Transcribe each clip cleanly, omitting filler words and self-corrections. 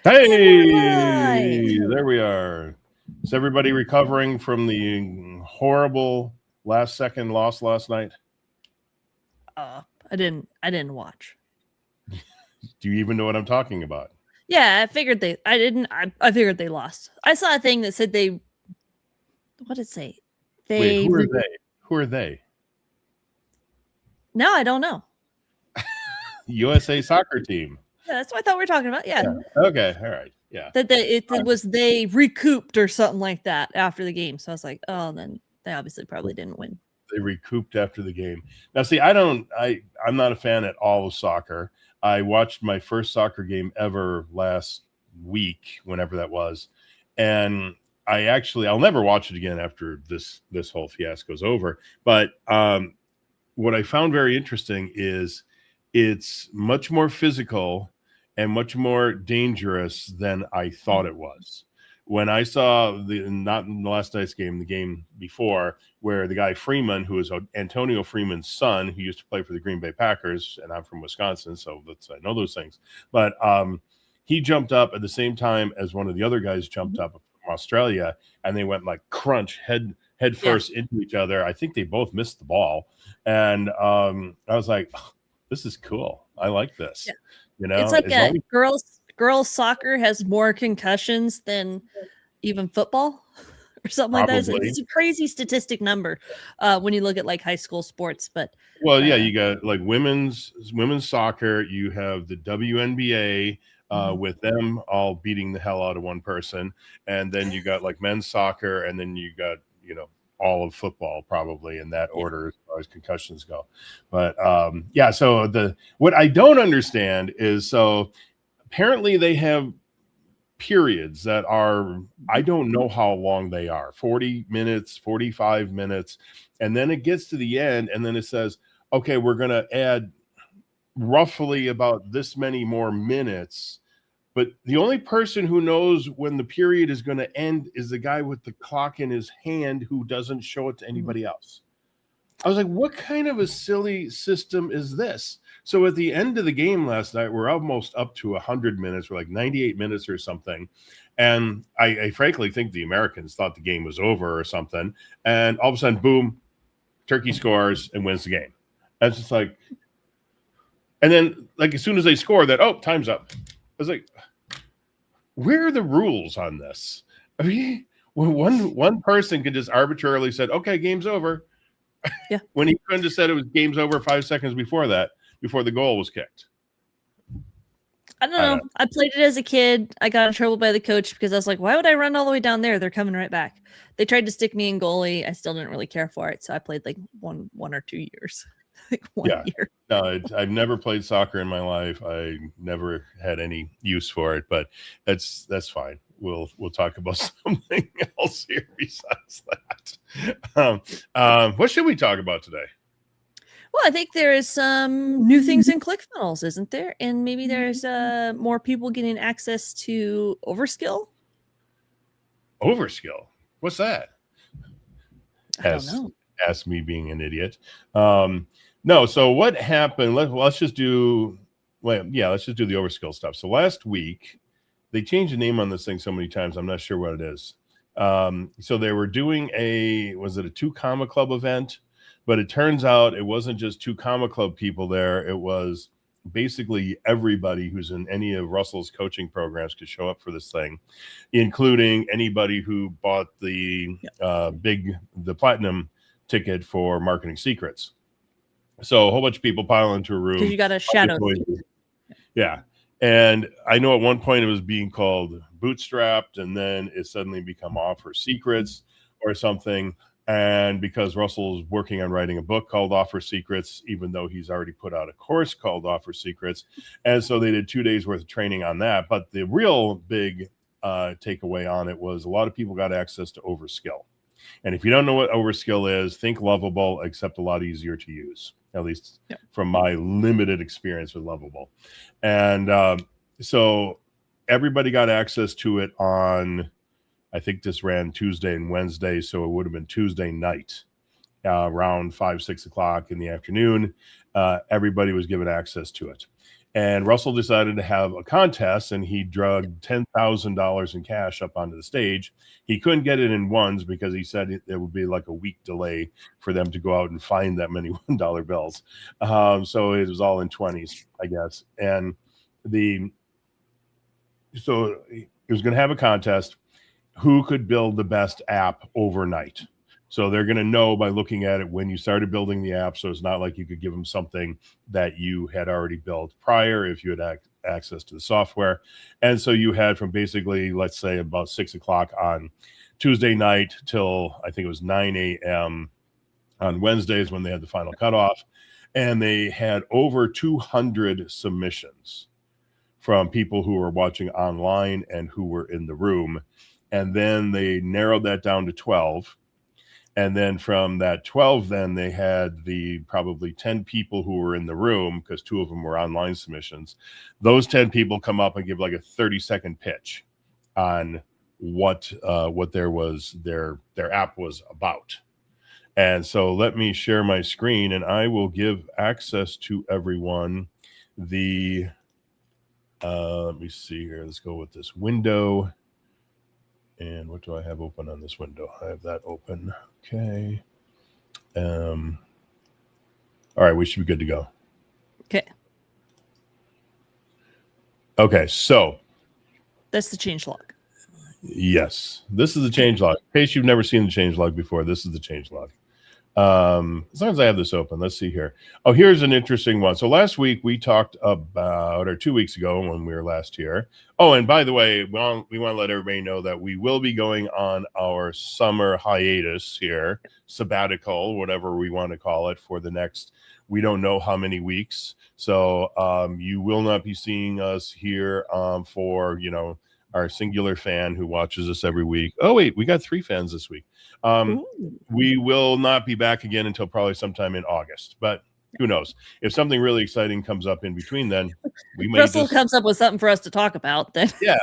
Hey, there we are. Is everybody recovering from the horrible last second loss last night? I didn't watch. Do you even know what I'm talking about? Yeah, I figured they. I didn't. I figured they lost. I saw a thing that said they. What did it say? Wait, They. who are they? Who are they? No, I don't know. USA soccer team. Yeah, that's what I thought we were talking about. Yeah, Okay. All right. Yeah. that it was they recouped or something like that after the game. So I was like, oh, then they obviously probably didn't win. They recouped after the game. Now, see, I'm not a fan at all of soccer. I watched my first soccer game ever last week, whenever that was, and I'll never watch it again after this whole fiasco is over. But what I found very interesting is it's much more physical and much more dangerous than I thought it was. When I saw not in the last night's game, the game before, where the guy Freeman, who is Antonio Freeman's son, who used to play for the Green Bay Packers, and I'm from Wisconsin, so I know those things. But he jumped up at the same time as one of the other guys jumped up from Australia, and they went like crunch head first into each other. I think they both missed the ball, and I was like, oh, "This is cool. I like this." Yeah. You know, it's like girls soccer has more concussions than even football or something like that. It's a crazy statistic number when you look at like high school sports. But you got like women's soccer. You have the WNBA. With them all beating the hell out of one person, and then you got like men's soccer, and then you got all of football probably in that order as far as concussions go. But so what I don't understand is, so apparently they have periods that are, I don't know how long they are, 40 minutes, 45 minutes, and then it gets to the end and then it says, okay, we're going to add roughly about this many more minutes. But the only person who knows when the period is going to end is the guy with the clock in his hand who doesn't show it to anybody else. I was like, what kind of a silly system is this? So at the end of the game last night, we're almost up to 100 minutes. We're like 98 minutes or something. And I frankly think the Americans thought the game was over or something. And all of a sudden, boom, Turkey scores and wins the game. That's just like, and then like as soon as they score that, oh, time's up. I was like, where are the rules on this? I mean, one person could just arbitrarily said, okay, game's over. Yeah. When he couldn't have said it was game's over 5 seconds before that, before the goal was kicked. I don't know. I played it as a kid. I got in trouble by the coach because I was like, why would I run all the way down there? They're coming right back. They tried to stick me in goalie. I still didn't really care for it. So I played like one or 2 years. Like one year. No, I've never played soccer in my life. I never had any use for it, but that's fine. We'll talk about something else here besides that. What should we talk about today? Well, I think there is some new things in ClickFunnels, isn't there? And maybe there's more people getting access to Overskill. Overskill? What's that? I don't know. Ask me being an idiot. No, so what happened? Let's just do the Overskill stuff. So last week, they changed the name on this thing so many times, I'm not sure what it is. So they were doing was it a 2 Comma Club event? But it turns out it wasn't just 2 Comma Club people there. It was basically everybody who's in any of Russell's coaching programs could show up for this thing, including anybody who bought the platinum ticket for Marketing Secrets. So a whole bunch of people pile into a room. Because you got a shadow. Yeah. And I know at one point it was being called Bootstrapped, and then it suddenly become Offer Secrets or something. And because Russell's working on writing a book called Offer Secrets, even though he's already put out a course called Offer Secrets. And so they did 2 days worth of training on that. But the real big takeaway on it was a lot of people got access to Overskill. And if you don't know what Overskill is, think Lovable, except a lot easier to use, at least from my limited experience with Lovable. And so everybody got access to it on, I think this ran Tuesday and Wednesday, so it would have been Tuesday night, around 5-6 o'clock in the afternoon. Everybody was given access to it. And Russell decided to have a contest, and he drug $10,000 in cash up onto the stage. He couldn't get it in ones because he said it would be like a week delay for them to go out and find that many $1 bills. So it was all in 20s, I guess. And so he was going to have a contest. Who could build the best app overnight? So they're going to know by looking at it when you started building the app. So it's not like you could give them something that you had already built prior if you had access to the software. And so you had from basically, let's say, about 6 o'clock on Tuesday night till I think it was 9 a.m. on Wednesdays when they had the final cutoff. And they had over 200 submissions from people who were watching online and who were in the room. And then they narrowed that down to 12. And then from that 12, then they had the probably 10 people who were in the room, because 2 of them were online submissions. Those 10 people come up and give like a 30-second pitch on what their app was about. And so let me share my screen, and I will give access to everyone. Let me see here. Let's go with this window. And what do I have open on this window? I have that open. Okay. All right, we should be good to go. Okay. Okay, so that's the changelog. Yes, this is the changelog. In case you've never seen the changelog before, this is the changelog. As long as I have this open, let's see here. Oh, here's an interesting one. So last week we talked about, or 2 weeks ago when we were last here. Oh, and by the way, we want to let everybody know that we will be going on our summer hiatus here, sabbatical, whatever we want to call it, for the next, we don't know how many weeks. So you will not be seeing us here for, our singular fan who watches us every week. Oh, wait, we got 3 fans this week. We will not be back again until probably sometime in August, but who knows? If something really exciting comes up in between, then we may Russell comes up with something for us to talk about then. Yeah,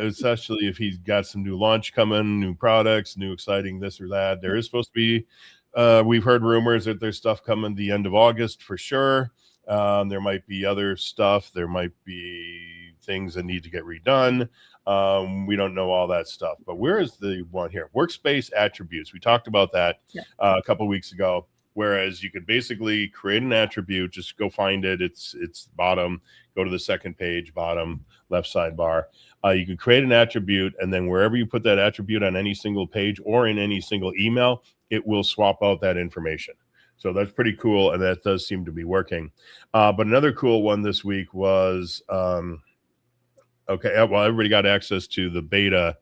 especially if he's got some new launch coming, new products, new exciting this or that. There is supposed to be, we've heard rumors that there's stuff coming the end of August for sure. There might be other stuff. There might be things that need to get redone. We don't know all that stuff, but where is the one here? Workspace attributes. We talked about that a couple of weeks ago, whereas you could basically create an attribute, just go find it. It's bottom, go to the second page, bottom left sidebar. You can create an attribute, and then wherever you put that attribute on any single page or in any single email, it will swap out that information. So that's pretty cool, and that does seem to be working. But another cool one this week was, okay, well, everybody got access to the beta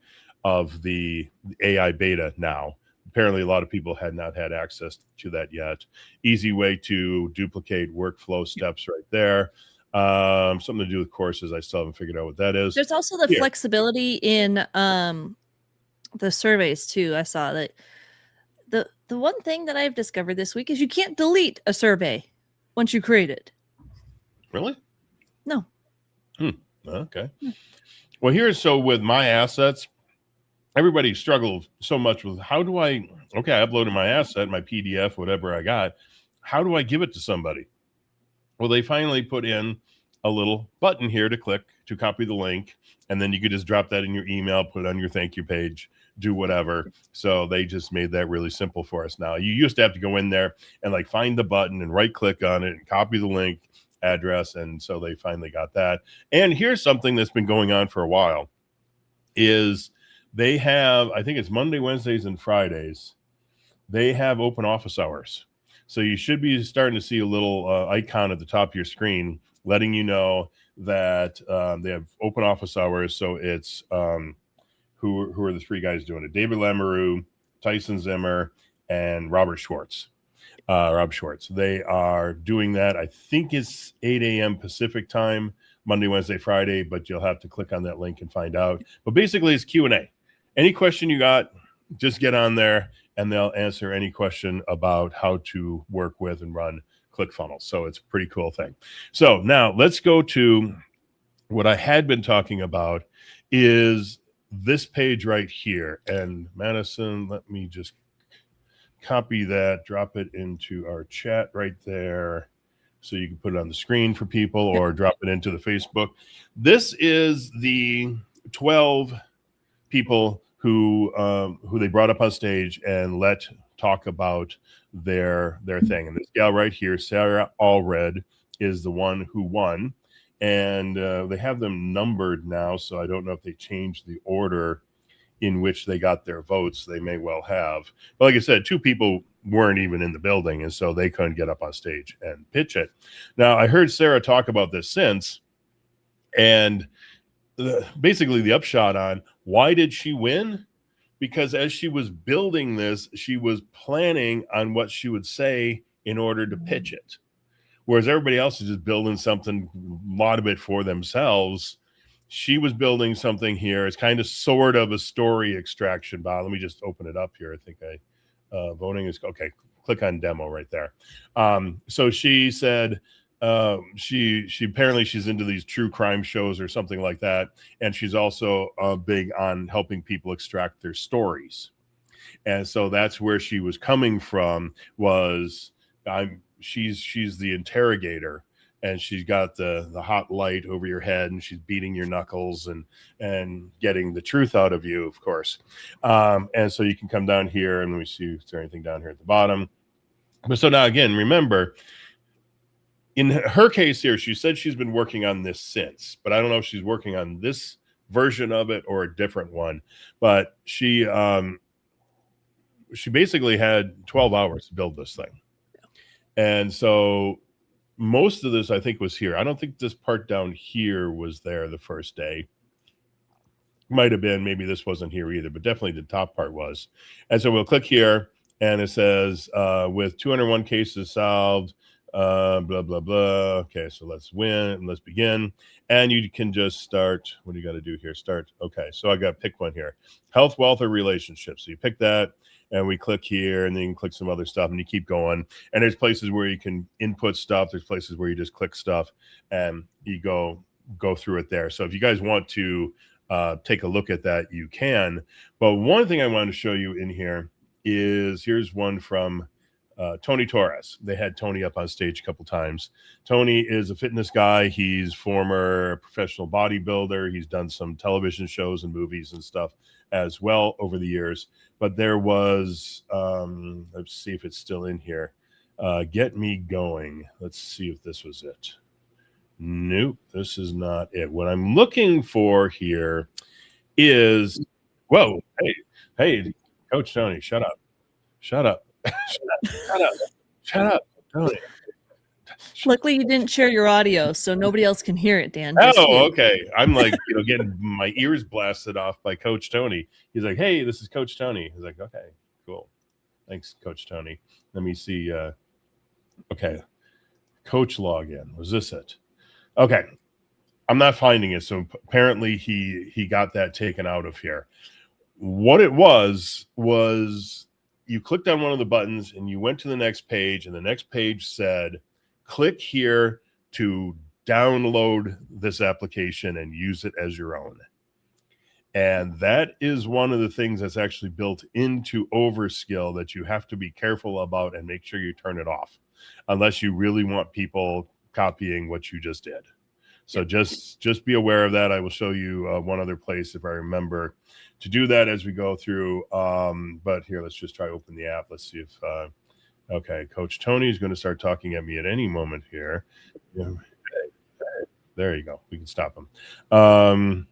of the AI beta now. Apparently, a lot of people had not had access to that yet. Easy way to duplicate workflow steps right there. Something to do with courses. I still haven't figured out what that is. There's also the flexibility in the surveys too. I saw that the one thing that I've discovered this week is you can't delete a survey once you create it. Really? No. Okay. Well, so with my assets, everybody struggled so much with I uploaded my asset, my PDF, whatever I got. How do I give it to somebody? Well, they finally put in a little button here to click to copy the link, and then you could just drop that in your email, put it on your thank you page, do whatever. So they just made that really simple for us now. You used to have to go in there and find the button and right click on it and copy the link address, and so they finally got that. And here's something that's been going on for a while is they have, I think it's Monday, Wednesdays, and Fridays, they have open office hours. So you should be starting to see a little icon at the top of your screen letting you know that they have open office hours. So it's who are the 3 guys doing it? David Lamoureux, Tyson Zimmer, and Rob Schwartz. They are doing that. I think it's 8 a.m. Pacific time, Monday, Wednesday, Friday, but you'll have to click on that link and find out. But basically it's Q&A. Any question you got, just get on there and they'll answer any question about how to work with and run ClickFunnels. So it's a pretty cool thing. So now let's go to what I had been talking about is this page right here. And Madison, let me just copy that, drop it into our chat right there. so you can put it on the screen for people or drop it into the Facebook. This is the 12 people who they brought up on stage and let talk about their thing. And this gal right here, Sarah Allred, is the one who won. And they have them numbered now, so I don't know if they changed the order in which they got their votes. They may well have. But like I said, 2 people weren't even in the building, and so they couldn't get up on stage and pitch it. Now, I heard Sarah talk about this since, and basically the upshot on why did she win? Because as she was building this, she was planning on what she would say in order to pitch it. Whereas everybody else is just building something, a lot of it for themselves. She was building something here. It's kind of sort of a story extraction. Bob, let me just open it up here. I think voting is okay. Click on demo right there. So she said she apparently she's into these true crime shows or something like that, and she's also big on helping people extract their stories. And so that's where she was coming from. She's the interrogator, and she's got the hot light over your head, and she's beating your knuckles and getting the truth out of you, of course. And so you can come down here, and let me see if there's anything down here at the bottom. But so now again, remember, in her case here, she said she's been working on this since, but I don't know if she's working on this version of it or a different one. But she basically had 12 hours to build this thing. And so most of this, I think, was here. I don't think this part down here was there the first day. Might have been. Maybe this wasn't here either, but definitely the top part was. And so we'll click here, and it says, with 201 cases solved, blah, blah, blah. Okay, so let's begin. And you can just start. What do you got to do here? Start. Okay, so I got to pick one here. Health, wealth, or relationships. So you pick that. And we click here, and then you can click some other stuff, and you keep going. And there's places where you can input stuff. There's places where you just click stuff, and you go through it there. So if you guys want to take a look at that, you can. But one thing I wanted to show you in here is here's one from Tony Torres. They had Tony up on stage a couple times. Tony is a fitness guy. He's former professional bodybuilder. He's done some television shows and movies and stuff as well over the years. But there was, let's see if it's still in here. Get Me Going. Let's see if this was it. Nope, this is not it. What I'm looking for here is, whoa, hey, Coach Tony, shut up. Shut up, Tony. Luckily, you didn't share your audio, so nobody else can hear it, Dan. Oh, okay. I'm like, getting my ears blasted off by Coach Tony. He's like, hey, this is Coach Tony. He's like, okay, cool. Thanks, Coach Tony. Let me see. Okay. Coach login. Was this it? Okay. I'm not finding it. So apparently he got that taken out of here. What it was you clicked on one of the buttons and you went to the next page, and the next page said, click here to download this application and use it as your own. And that is one of the things that's actually built into Overskill that you have to be careful about and make sure you turn it off unless you really want people copying what you just did. So just be aware of that. I will show you one other place if I remember to do that as we go through. But here, let's just try to open the app. Let's see if okay, Coach Tony is going to start talking at me at any moment here. There you go. We can stop him.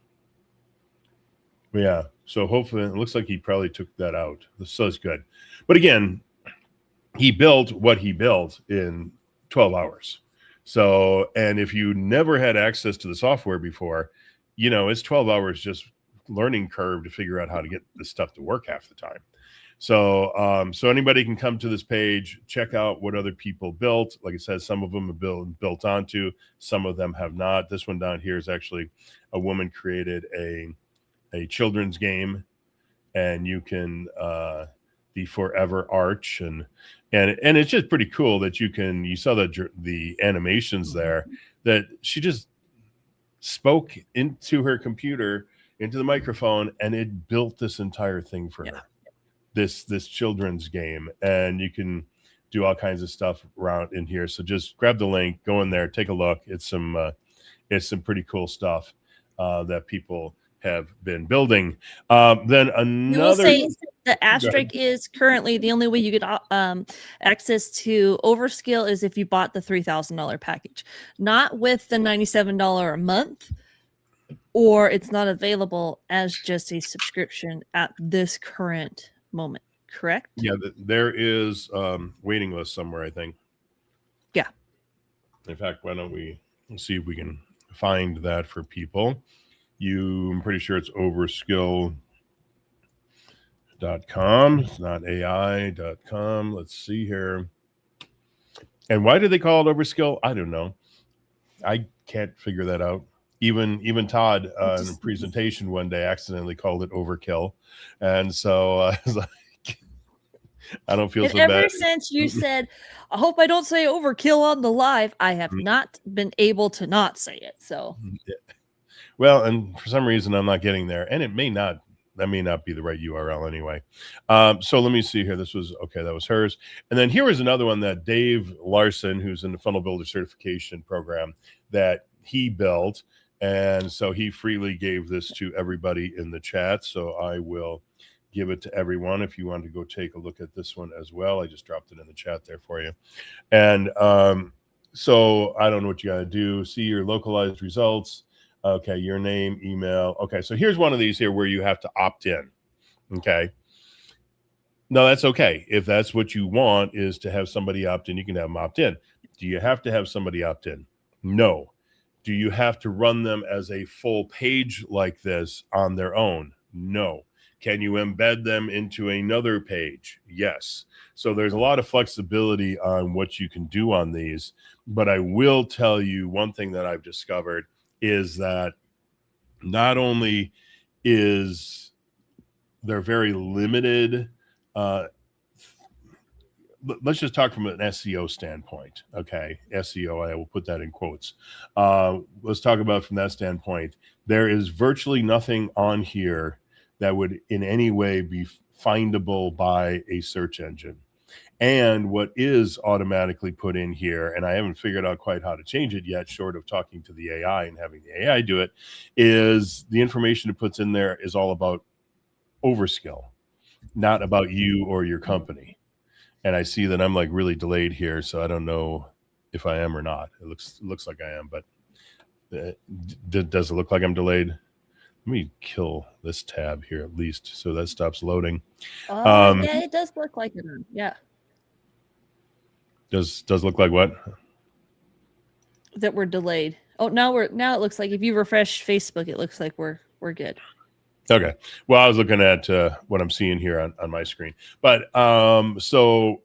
Yeah. So hopefully it looks like he probably took that out. So it's good. But again, he built what he built in 12 hours. So, and if you never had access to the software before, it's 12 hours just learning curve to figure out how to get this stuff to work half the time. So, so anybody can come to this page, check out what other people built. Like I said, some of them have built onto, some of them have not. This one down here is actually a woman created a children's game, and you can the Forever Arch, and it's just pretty cool that you saw the animations there, that she just spoke into her computer, into the microphone, and it built this entire thing for her. This children's game, and you can do all kinds of stuff around in here. So just grab the link, go in there, take a look. It's some pretty cool stuff that people have been building. Then You will another. say the asterisk is currently the only way you get access to Overskill is if you bought the $3,000 package, not with the $97 a month, or it's not available as just a subscription at this current moment. Correct? Yeah, there is waiting list somewhere, I think. Yeah. In fact, why don't we see if we can find that for people? I'm pretty sure it's Overskill.com. It's not AI.com. Let's see here. And why do they call it Overskill? I don't know. I can't figure that out. Even Todd in a presentation one day accidentally called it Overkill. And so I was like, I don't feel so bad. Ever since you said, I hope I don't say overkill on the live, I have not been able to not say it. So, well, and for some reason I'm not getting there, and that may not be the right URL anyway. So let me see here. This was okay. That was hers. And then here was another one that Dave Larson, who's in the Funnel Builder certification program, that he built. And so he freely gave this to everybody in the chat. So I will give it to everyone if you want to go take a look at this one as well. I just dropped it in the chat there for you. And so I don't know what you got to do. See your localized results. Okay, your name, email. Okay, so here's one of these here where you have to opt in. Okay. No, that's okay. If that's what you want is to have somebody opt in, you can have them opt in. Do you have to have somebody opt in? No. Do you have to run them as a full page like this on their own? No. Can you embed them into another page? Yes. So there's a lot of flexibility on what you can do on these. But I will tell you one thing that I've discovered is that not only is there very limited, let's just talk from an SEO standpoint. Okay. SEO, I will put that in quotes. Let's talk about from that standpoint. There is virtually nothing on here that would in any way be findable by a search engine. And what is automatically put in here, and I haven't figured out quite how to change it yet, short of talking to the AI and having the AI do it, is the information it puts in there is all about Overskill, not about you or your company. And I see that I'm like really delayed here, so I don't know if I am or not. It looks like I am, but does it look like I'm delayed? Let me kill this tab here at least so that stops loading. yeah, it does look like it. Yeah. Does look like what? That we're delayed. Oh, now it looks like if you refresh Facebook, it looks like we're good. Okay. Well, I was looking at what I'm seeing here on my screen. But so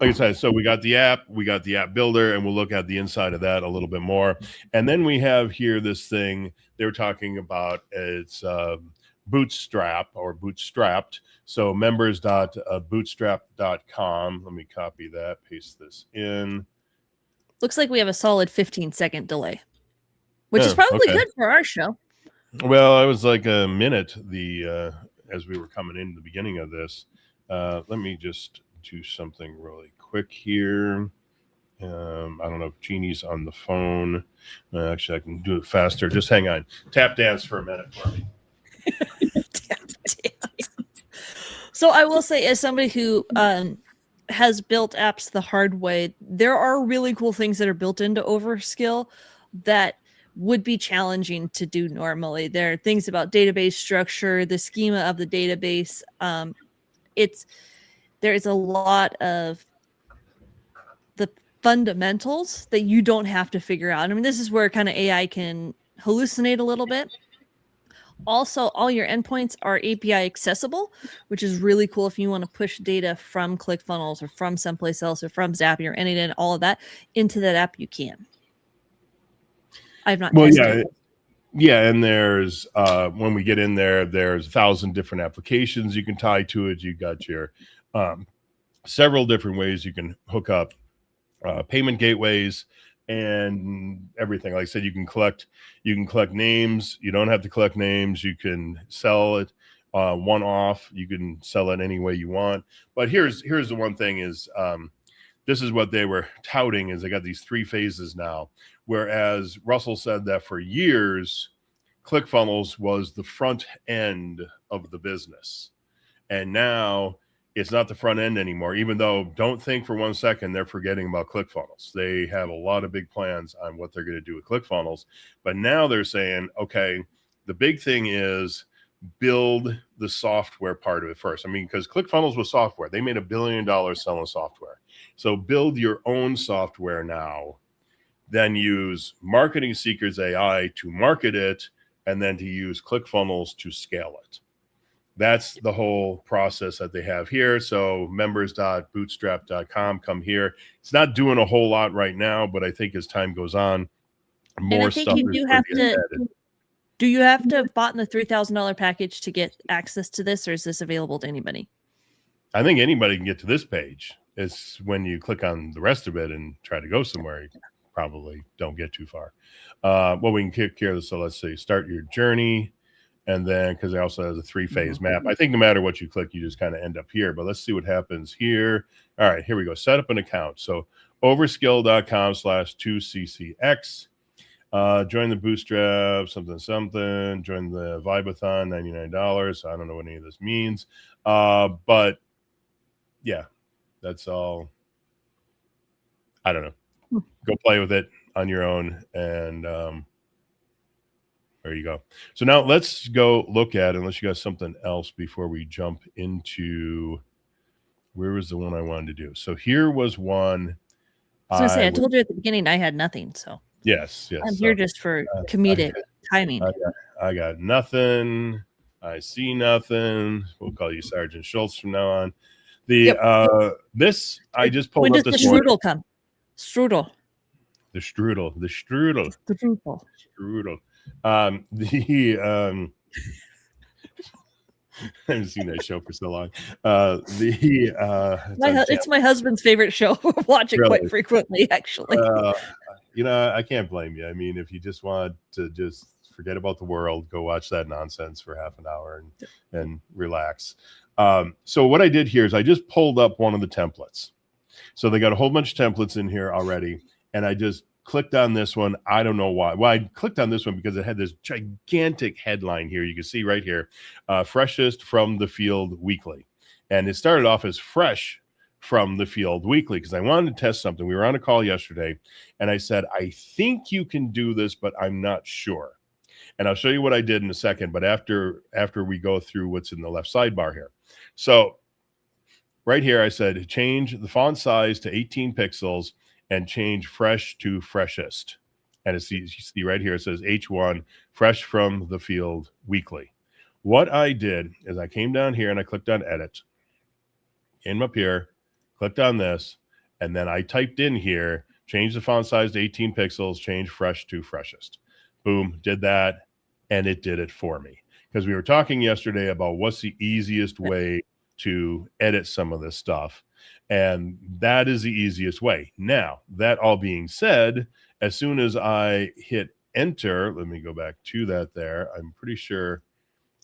like I said, so we got the app builder, and we'll look at the inside of that a little bit more. And then we have here this thing they're talking about. It's Bootstrap or Bootstrapped. So members.bootstrap.com. Let me copy that, paste this in. Looks like we have a solid 15-second delay, which is probably good for our show. Well, I was like a minute as we were coming in the beginning of this. Let me just do something really quick here. I don't know if Jeannie's on the phone. Actually, I can do it faster. Just hang on. Tap dance for a minute for me. Tap dance. So I will say, as somebody who has built apps the hard way, there are really cool things that are built into Overskill that would be challenging to do normally. There are things about database structure, the schema of the database. There is a lot of the fundamentals that you don't have to figure out. I mean, this is where kind of AI can hallucinate a little bit. Also, all your endpoints are API accessible, which is really cool if you want to push data from ClickFunnels or from someplace else or from Zapier or anything, all of that into that app. You can. I've not. Well, yeah, and there's when we get in there, there's 1,000 different applications you can tie to it. You got your several different ways you can hook up payment gateways and everything. Like I said, you can collect names. You don't have to collect names. You can sell it one off. You can sell it any way you want. But here's the one thing is this is what they were touting is they got these 3 phases now. Whereas Russell said that for years, ClickFunnels was the front end of the business. And now it's not the front end anymore, even though don't think for 1 second they're forgetting about ClickFunnels. They have a lot of big plans on what they're going to do with ClickFunnels. But now they're saying, okay, the big thing is build the software part of it first. I mean, because ClickFunnels was software. They made $1 billion selling software. So build your own software now, then use Marketing Seekers AI to market it, and then to use ClickFunnels to scale it. That's the whole process that they have here. So members.bootstrap.com, come here. It's not doing a whole lot right now, but I think as time goes on, more stuff you do have to added. Do you have to have bought in the $3,000 package to get access to this, or is this available to anybody? I think anybody can get to this page. It's when you click on the rest of it and try to go somewhere, you probably don't get too far. Well, we can kick here. So let's say start your journey. And then, because it also has a 3-phase map. I think no matter what you click, you just kind of end up here. But let's see what happens here. All right, here we go. Set up an account. So overskill.com/2ccx. Join the Bootstrap, something. Join the Vibathon, $99. I don't know what any of this means. But yeah, that's all. I don't know. Go play with it on your own. And there you go. So now let's go look at, unless you got something else before we jump into, where was the one I wanted to do? So here was one. I was going to say, I told you at the beginning I had nothing. So yes. I'm here just for comedic timing. I got nothing. I see nothing. We'll call you Sergeant Schultz from now on. This, I just pulled up this morning. When does the strudel come? Strudel. The strudel. I haven't seen that show for so long. It's my husband's favorite show. Watch it quite frequently, actually. I can't blame you. I mean, if you just want to just forget about the world, go watch that nonsense for half an hour and relax. So what I did here is I just pulled up one of the templates. So they got a whole bunch of templates in here already, and I just clicked on this one. I don't know why. Well, I clicked on this one because it had this gigantic headline here. You can see right here, freshest from the field weekly. And it started off as fresh from the field weekly because I wanted to test something. We were on a call yesterday and I said, I think you can do this, but I'm not sure. And I'll show you what I did in a second, but after we go through what's in the left sidebar here. So right here, I said, change the font size to 18 pixels and change fresh to freshest. And it's, you see right here, it says H1, fresh from the field weekly. What I did is I came down here and I clicked on edit, came up here, clicked on this, and then I typed in here, change the font size to 18 pixels, change fresh to freshest. Boom, did that, and it did it for me. Because we were talking yesterday about what's the easiest way to edit some of this stuff. And that is the easiest way. Now, that all being said, as soon as I hit enter, let me go back to that there. I'm pretty sure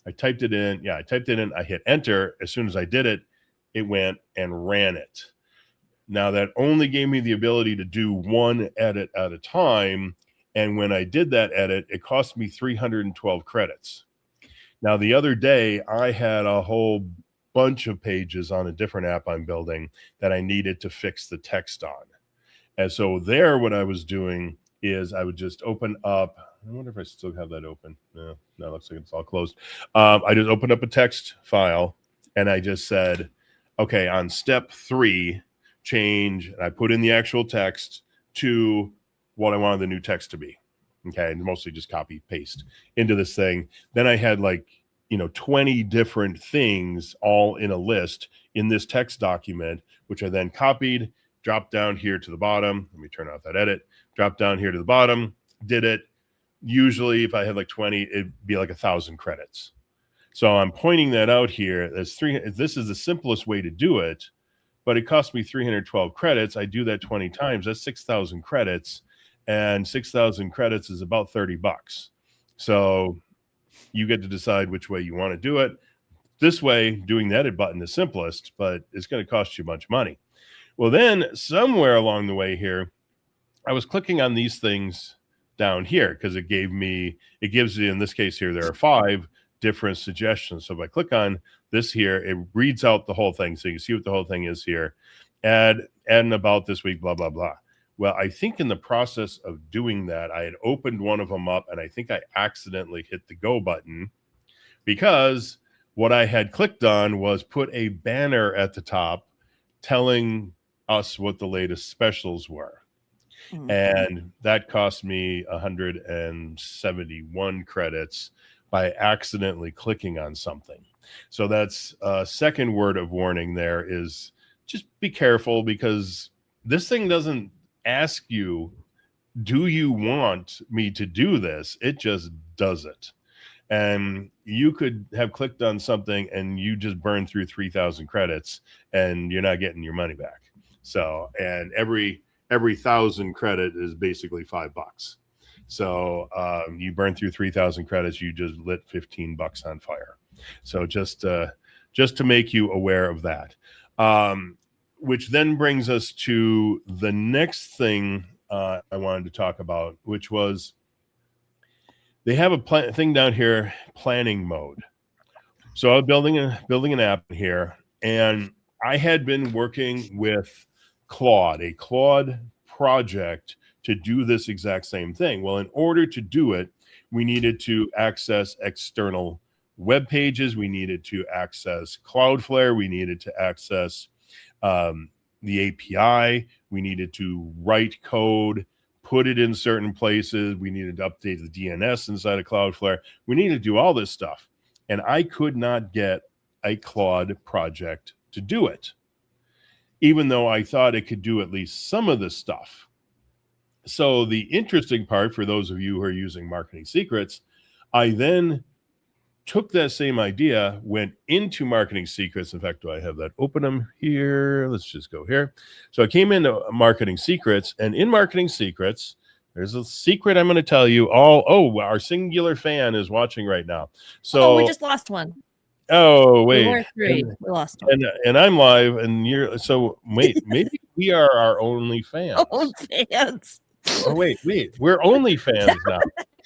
I typed it in. Yeah, I typed it in. I hit enter. As soon as I did it, it went and ran it. Now, that only gave me the ability to do one edit at a time. And when I did that edit, it cost me 312 credits. Now, the other day, I had a whole bunch of pages on a different app I'm building that I needed to fix the text on. And so there, what I was doing is I would just open up, I wonder if I still have that open. No, it looks like it's all closed. I just opened up a text file and I just said, okay, on step 3, change, and I put in the actual text to what I wanted the new text to be. Okay, and mostly just copy paste into this thing. Then I had 20 different things all in a list in this text document, which I then copied, dropped down here to the bottom. Let me turn off that edit. Drop down here to the bottom, did it. Usually if I had 20, it'd be 1,000 credits. So I'm pointing that out here. This is the simplest way to do it, but it cost me 312 credits. I do that 20 times. That's 6,000 credits. And 6,000 credits is about $30. So you get to decide which way you want to do it. This way, doing the edit button is simplest, but it's going to cost you a bunch of money. Well, then somewhere along the way here, I was clicking on these things down here because it gives you, in this case here, there are 5 different suggestions. So if I click on this here, it reads out the whole thing. So you see what the whole thing is here. Add and about this week, blah, blah, blah. Well, I think in the process of doing that, I had opened one of them up and I think I accidentally hit the go button because what I had clicked on was put a banner at the top telling us what the latest specials were. And that cost me 171 credits by accidentally clicking on something. So that's a second word of warning there is just be careful, because this thing doesn't ask you, do you want me to do this? It just does it. And you could have clicked on something and you just burn through 3,000 credits and you're not getting your money back. So, and every 1,000 credit is basically $5. So you burn through 3,000 credits, you just lit $15 on fire. So just to make you aware of that, which then brings us to the next thing I wanted to talk about, which was they have a thing down here, planning mode. So I was building an app here, and I had been working with Claude, a Claude project, to do this exact same thing. Well, in order to do it, we needed to access external web pages. We needed to access Cloudflare. We needed to access the API. We needed to write code, put it in certain places. We needed to update the DNS inside of Cloudflare. We needed to do all this stuff. And I could not get a Claude project to do it, even though I thought it could do at least some of this stuff. So the interesting part for those of you who are using Marketing Secrets, I then took that same idea, went into Marketing Secrets. In fact, do I have that open them here? Let's just go here. So I came into Marketing Secrets, and in Marketing Secrets, there's a secret I'm going to tell you. Our singular fan is watching right now. So we just lost one. Oh, wait. We were 3. We lost one. And I'm live, and you're so wait. Maybe we are our only fans. Fans. Oh wait, we're only fans now.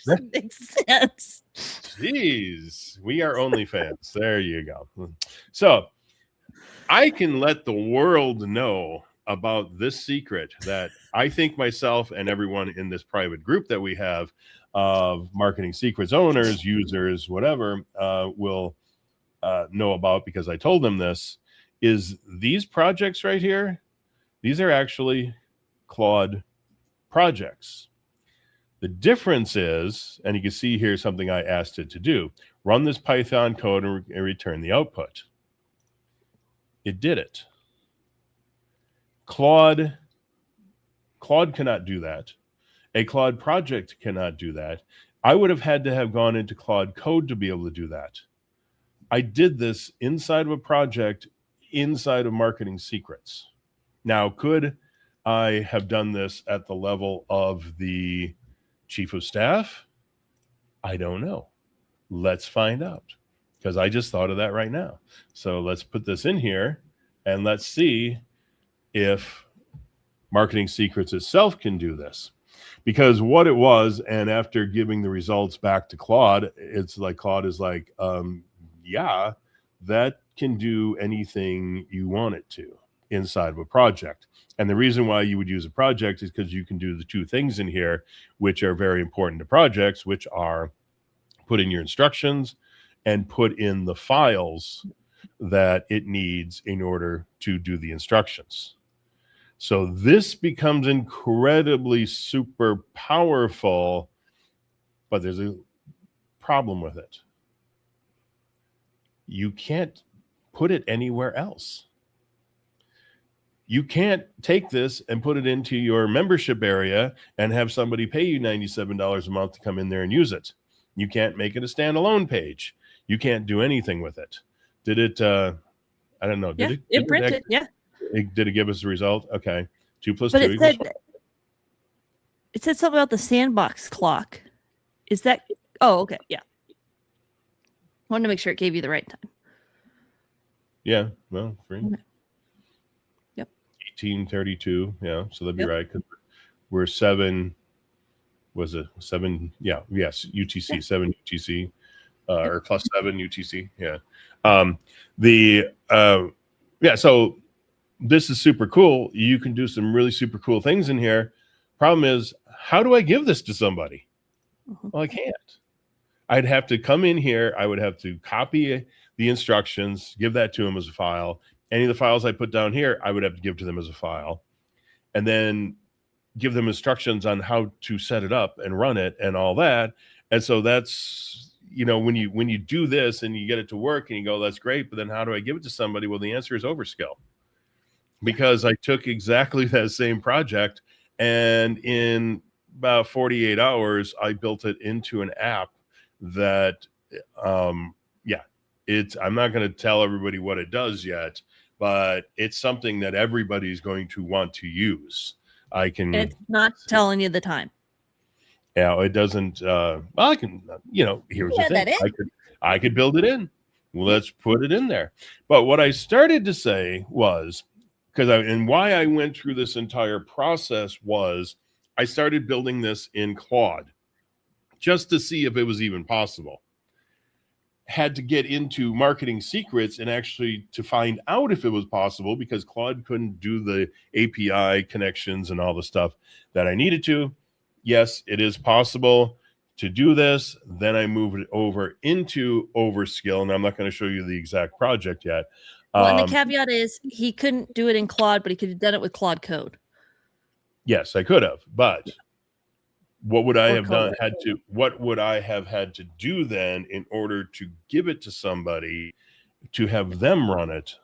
That makes sense. Jeez, we are only fans. There you go. So I can let the world know about this secret that I think myself and everyone in this private group that we have of Marketing Secrets owners, users, whatever, will know about, because I told them this, is these projects right here. These are actually Claude projects. The difference is, and you can see here something I asked it to do, run this Python code and return the output. It did it. Claude cannot do that. A Claude project cannot do that. I would have had to have gone into Claude Code to be able to do that. I did this inside of a project inside of Marketing Secrets. Now, could I have done this at the level of the chief of staff? I don't know. Let's find out, because I just thought of that right now. So let's put this in here and let's see if Marketing Secrets itself can do this. Because what it was, and after giving the results back to Claude, it's like Claude is like, yeah, that can do anything you want it to inside of a project. And the reason why you would use a project is because you can do the 2 things in here, which are very important to projects, which are put in your instructions and put in the files that it needs in order to do the instructions. So this becomes incredibly super powerful, but there's a problem with it. You can't put it anywhere else. You can't take this and put it into your membership area and have somebody pay you $97 a month to come in there and use it. You can't make it a standalone page. You can't do anything with it. Did it? I don't know. Did it printed? Did it give us a result? Okay. 2 + 2 but equals 4. It said something about the sandbox clock. Is that? Oh, okay. Yeah. I wanted to make sure it gave you the right time. Yeah, well, free. Okay. Yep. 1832. Yeah, so that'd be Yep. right. 'Cause we're 7. Was it 7? Yeah, yes, Yeah. UTC 7 UTC, Yep. or plus 7 UTC. Yeah. Um, the yeah. So this is super cool. You can do some really super cool things in here. Problem is, how do I give this to somebody? Mhm. Well, I can't. I'd have to come in here. I would have to copy the instructions, give that to them as a file. Any of the files I put down here, I would have to give to them as a file, and then give them instructions on how to set it up and run it and all that. And so that's, when you do this and you get it to work and you go, that's great, but then how do I give it to somebody? Well, the answer is Overskill, because I took exactly that same project, and in about 48 hours I built it into an app that yeah, I'm not going to tell everybody what it does yet, but it's something that everybody's going to want to use. I And can, it's not telling you the time. yeah, it doesn't, well, I can, here's the Yeah, thing. that I could build it in. Let's put it in there. But what I started to say was, and why I went through this entire process was, I started building this in Claude just to see if it was even possible. Had to get into marketing secrets and actually to find out if it was possible, because Claude couldn't do the API connections and all the stuff that I needed to. Yes, it is possible to do this. Then I moved it over into Overskill, and I'm not going to show you the exact project yet. Well, and the caveat is he couldn't do it in Claude, but he could have done it with Claude Code. Yes, I could have, but what would I Or have Code. what would I have had to do then in order to give it to somebody to have them run it?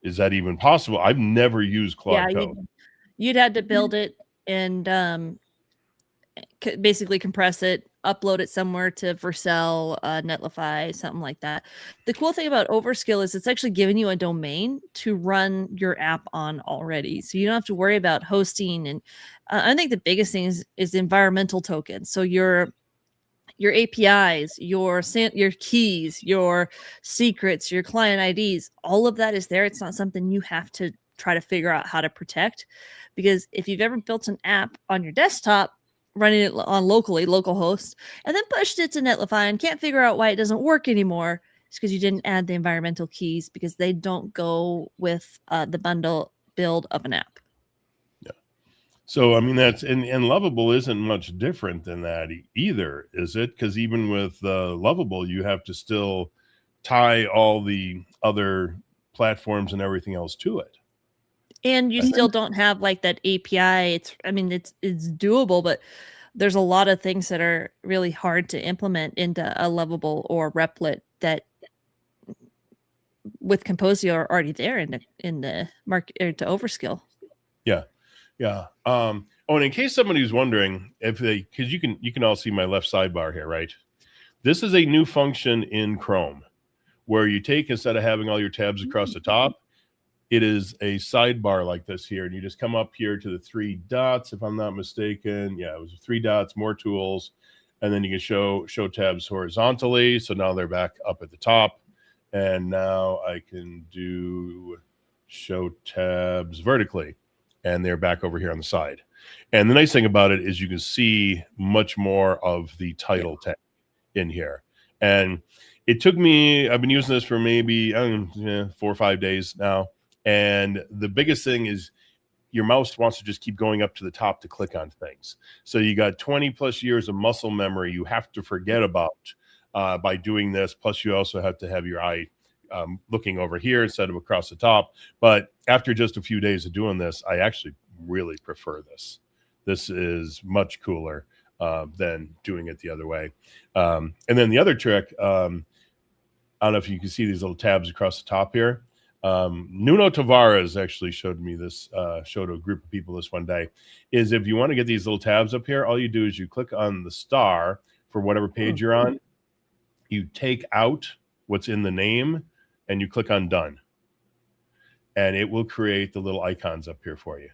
Is that even possible? I've never used Claude Code. You'd had to build it and basically compress it, upload it somewhere to Vercel, Netlify, something like that. The cool thing about Overskill is it's actually giving you a domain to run your app on already. So you don't have to worry about hosting. And I think the biggest thing is environmental tokens. So your APIs, your keys, your secrets, your client IDs, all of that is there. It's not something you have to try to figure out how to protect. Because if you've ever built an app on your desktop, running it on local host, and then pushed it to Netlify and can't figure out why it doesn't work anymore, it's because you didn't add the environmental keys, because they don't go with the bundle build of an app. Yeah. So, I mean, that's, and Lovable isn't much different than that either, is it? Because even with Lovable, you have to still tie all the other platforms and everything else to it. And you still don't have like that API. It's doable, but there's a lot of things that are really hard to implement into a Lovable or Replit that with Composio are already there in the market to Overskill. Yeah. Yeah. Oh, and in case somebody's wondering, because you can all see my left sidebar here, right? This is a new function in Chrome where you take, instead of having all your tabs across the top, it is a sidebar like this here, and you just come up here to the 3 dots, if I'm not mistaken. Yeah, it was 3 dots, more tools, and then you can show tabs horizontally. So now they're back up at the top, and now I can do show tabs vertically, and they're back over here on the side. And the nice thing about it is you can see much more of the title tag in here. And it took me, I've been using this for maybe 4 or 5 days now. And the biggest thing is your mouse wants to just keep going up to the top to click on things. So you got 20 plus years of muscle memory you have to forget about by doing this. Plus you also have to have your eye looking over here instead of across the top. But after just a few days of doing this, I actually really prefer this. This is much cooler than doing it the other way. And then the other trick, I don't know if you can see these little tabs across the top here. Nuno Tavares actually showed me this, showed a group of people this one day, is if you want to get these little tabs up here, all you do is you click on the star for whatever page you're on, you take out what's in the name, and you click on done. And it will create the little icons up here for you.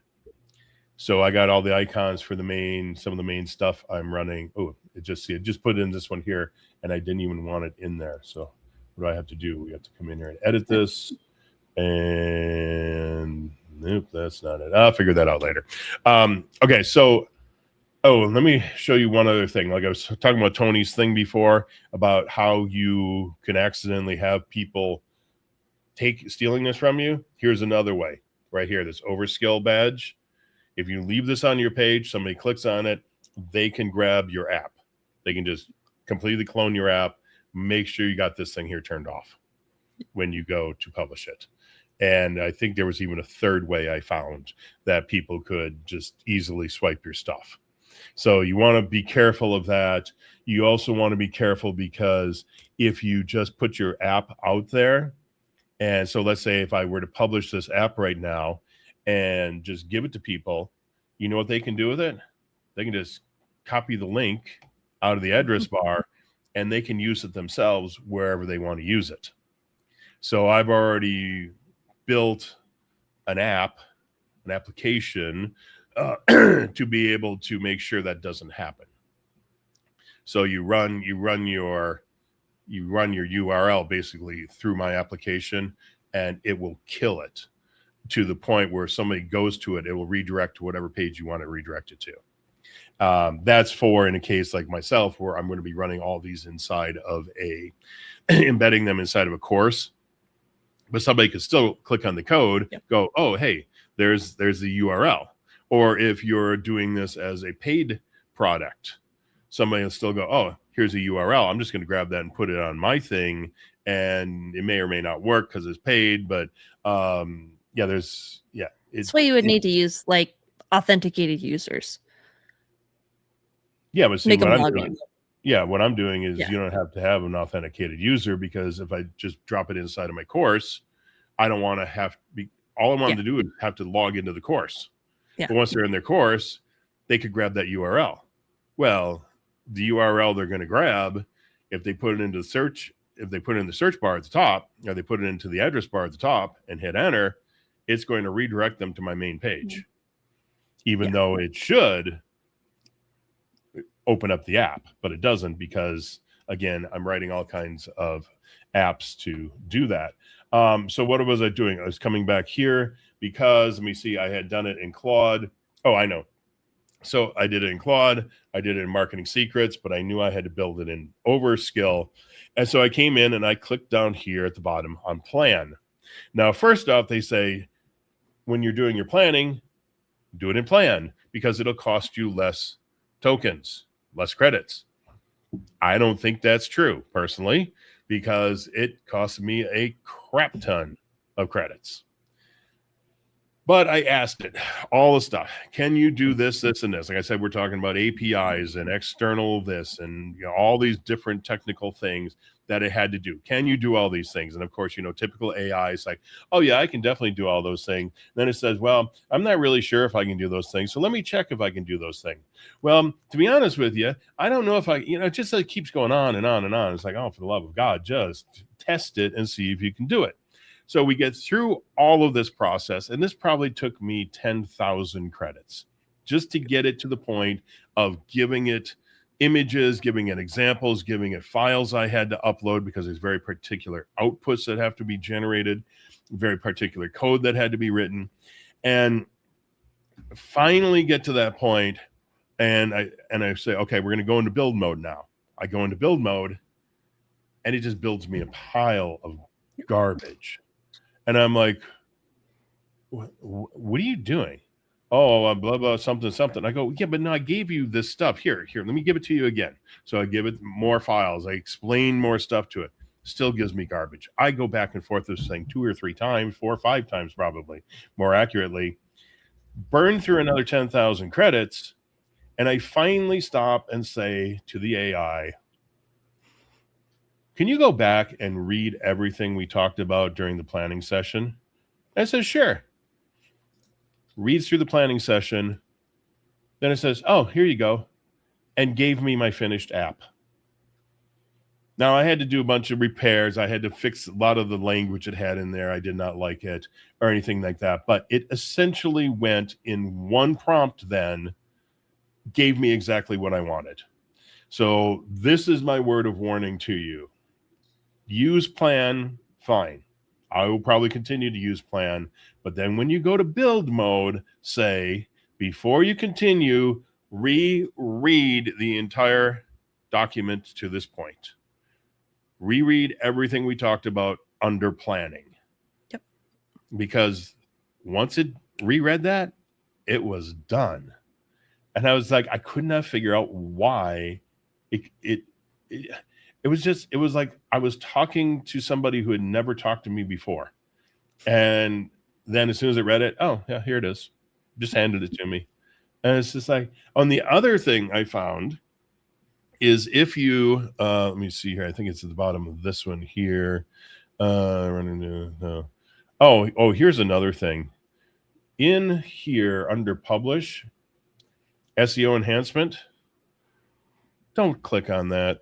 So I got all the icons for some of the main stuff I'm running. Oh, it just put in this one here, and I didn't even want it in there. So What do I have to do? We have to come in here and edit this. And nope, that's not it. I'll figure that out later. Okay, so let me show you one other thing. Like I was talking about Tony's thing before about how you can accidentally have people stealing this from you. Here's another way right here, this overskill badge. If you leave this on your page, somebody clicks on it, they can grab your app. They can just completely clone your app. Make sure you got this thing here turned off when you go to publish it. And I think there was even a third way I found that people could just easily swipe your stuff. So you want to be careful of that. You also want to be careful because if you just put your app out there, and so let's say if I were to publish this app right now and just give it to people, you know what they can do with it? They can just copy the link out of the address bar and they can use it themselves wherever they want to use it. So I've already built an application to be able to make sure that doesn't happen. So you run your URL basically through my application, and it will kill it to the point where somebody goes to it, it will redirect to whatever page you want it redirected to. That's for in a case like myself where I'm going to be running all these inside of embedding them inside of a course. But somebody could still click on the code, go, oh, hey, there's the URL. Or if you're doing this as a paid product, somebody will still go, oh, here's a URL. I'm just going to grab that and put it on my thing. And it may or may not work because it's paid. But that's why you would need to use like authenticated users. Yeah, but see, what I'm doing is you don't have to have an authenticated user, because if I just drop it inside of my course, I don't want to have all I want them to do is have to log into the course. But once they're in their course, they could grab that URL. Well, the URL they're going to grab, if they put it into the search, if they put it in the search bar at the top, or they put it into the address bar at the top and hit enter, it's going to redirect them to my main page, even though it should open up the app, but it doesn't, because again, I'm writing all kinds of apps to do that. So what was I doing? I was coming back here because, let me see, I had done it in Claude. Oh, I know. So I did it in Claude. I did it in Marketing Secrets, but I knew I had to build it in Overskill. And so I came in and I clicked down here at the bottom on plan. Now, first off, they say, when you're doing your planning, do it in plan, because it'll cost you less tokens, less credits. I don't think that's true personally, because it cost me a crap ton of credits. But I asked it all the stuff. Can you do this, this, and this? Like I said, we're talking about APIs and external this and all these different technical things that it had to do. Can you do all these things? And of course, typical AI is like, oh yeah, I can definitely do all those things. And then it says, well, I'm not really sure if I can do those things, so let me check if I can do those things. Well, to be honest with you, I don't know if I, it just like keeps going on and on and on. It's like, oh, for the love of God, just test it and see if you can do it. So we get through all of this process, and this probably took me 10,000 credits just to get it to the point of giving it images, giving it examples, giving it files I had to upload, because there's very particular outputs that have to be generated, very particular code that had to be written, and finally get to that point. And I say, okay, we're going to go into build mode now. I go into build mode, and it just builds me a pile of garbage. And I'm like, what are you doing? Oh, blah, blah, something, something. I go, yeah, but no, I gave you this stuff. Here, let me give it to you again. So I give it more files. I explain more stuff to it. Still gives me garbage. I go back and forth this thing 2 or 3 times, 4 or 5 times, probably more accurately, burn through another 10,000 credits. And I finally stop and say to the AI, can you go back and read everything we talked about during the planning session? And it says, sure. Reads through the planning session. Then it says, oh, here you go. And gave me my finished app. Now, I had to do a bunch of repairs. I had to fix a lot of the language it had in there. I did not like it or anything like that. But it essentially went in one prompt, then gave me exactly what I wanted. So this is my word of warning to you. use plan, fine. I will probably continue to use plan. But then when you go to build mode, say, before you continue, reread the entire document to this point. Reread everything we talked about under planning. Yep. Because once it reread that, it was done. And I was like, I could not figure out why it was like I was talking to somebody who had never talked to me before. And then as soon as I read it, oh yeah, here it is. Just handed it to me. And it's just like, on the other thing I found is if you let me see here, I think it's at the bottom of this one here. Here's another thing. In here under publish, SEO enhancement, don't click on that.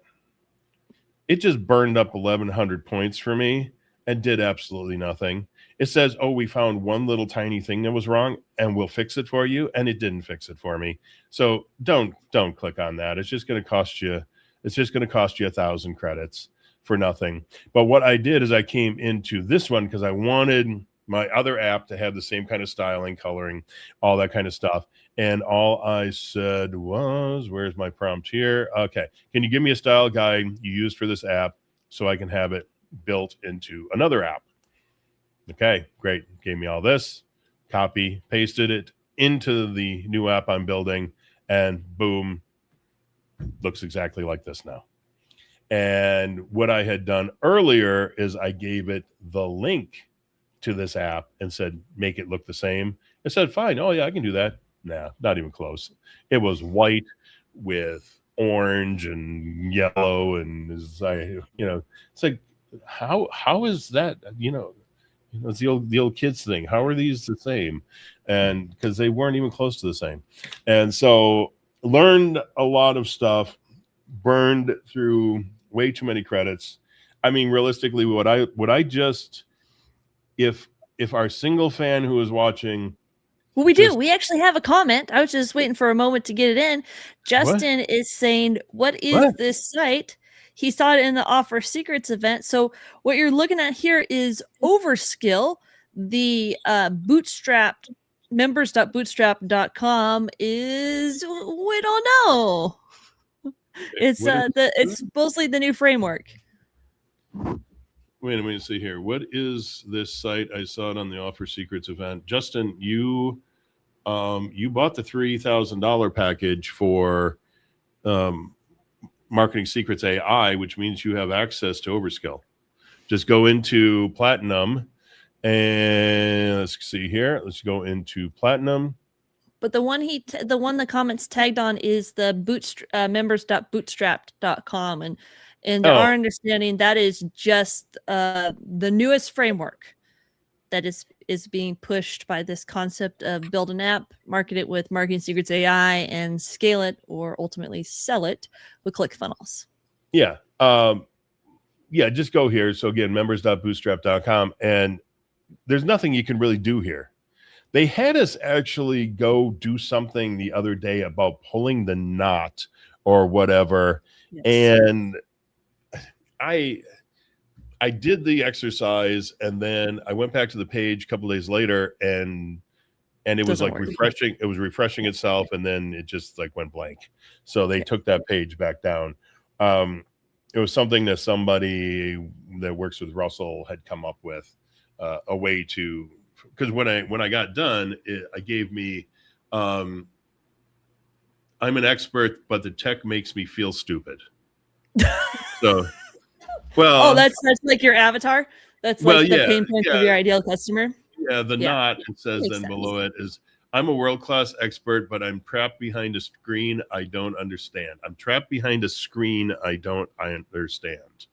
It just burned up 1,100 points for me and did absolutely nothing. It says, oh, we found one little tiny thing that was wrong and we'll fix it for you. And it didn't fix it for me. So don't click on that. It's just going to cost you 1,000 credits for nothing. But what I did is I came into this one because I wanted my other app to have the same kind of styling, coloring, all that kind of stuff. And all I said was, where's my prompt here? Okay. Can you give me a style guide you use for this app so I can have it built into another app? Okay, great. Gave me all this, copy, pasted it into the new app I'm building, and boom, looks exactly like this now. And what I had done earlier is I gave it the link to this app and said, make it look the same. It said, fine. Oh yeah, I can do that. Nah, not even close. It was white with orange and yellow. And it's like, how is that, it's the old kids thing. How are these the same? And because they weren't even close to the same. And so learned a lot of stuff, burned through way too many credits. I mean, realistically, if our single fan who is watching. Well, we do. We actually have a comment. I was just waiting for a moment to get it in. Justin is saying, what is this site? He saw it in the Offer Secrets event. So what you're looking at here is Overskill. The bootstrapped members.bootstrap.com is, we don't know. It's supposedly the new framework. Wait a minute, see here. What is this site? I saw it on the Offer Secrets event. Justin, you bought the $3,000 package for Marketing Secrets AI, which means you have access to Overskill. Just go into Platinum and let's see here. Let's go into Platinum. But the one the comments tagged on is the members.bootstrap.com, and our understanding that is just the newest framework that is being pushed by this concept of build an app, market it with Marketing Secrets AI, and scale it or ultimately sell it with ClickFunnels. Yeah. Just go here. So again, members.bootstrap.com, and there's nothing you can really do here. They had us actually go do something the other day about pulling the knot or whatever. Yes. And I did the exercise, and then I went back to the page a couple days later, and it was like refreshing. It was refreshing itself, and then it just like went blank. So they took that page back down. It was something that somebody that works with Russell had come up with a way to. Because when I got done, I gave me, I'm an expert, but the tech makes me feel stupid. So, well, that's like your avatar. That's like the pain point of your ideal customer. Yeah, knot. It says then below it is, I'm a world-class expert, but I'm trapped behind a screen I don't understand. I'm trapped behind a screen I understand.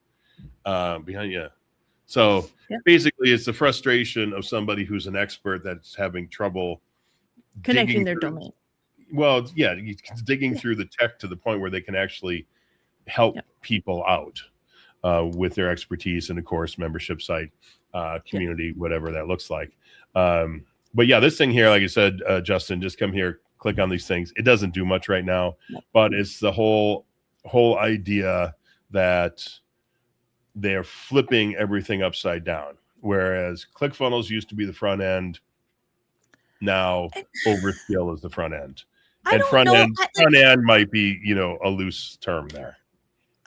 So basically, it's the frustration of somebody who's an expert that's having trouble connecting their domain. Well, yeah, digging through the tech to the point where they can actually help people out with their expertise and, of course, membership site, community, whatever that looks like. But yeah, this thing here, like you said, Justin, just come here, click on these things. It doesn't do much right now, but it's the whole idea that they're flipping everything upside down. Whereas ClickFunnels used to be the front end. Now Overskill is the front end. And front end might be, a loose term there.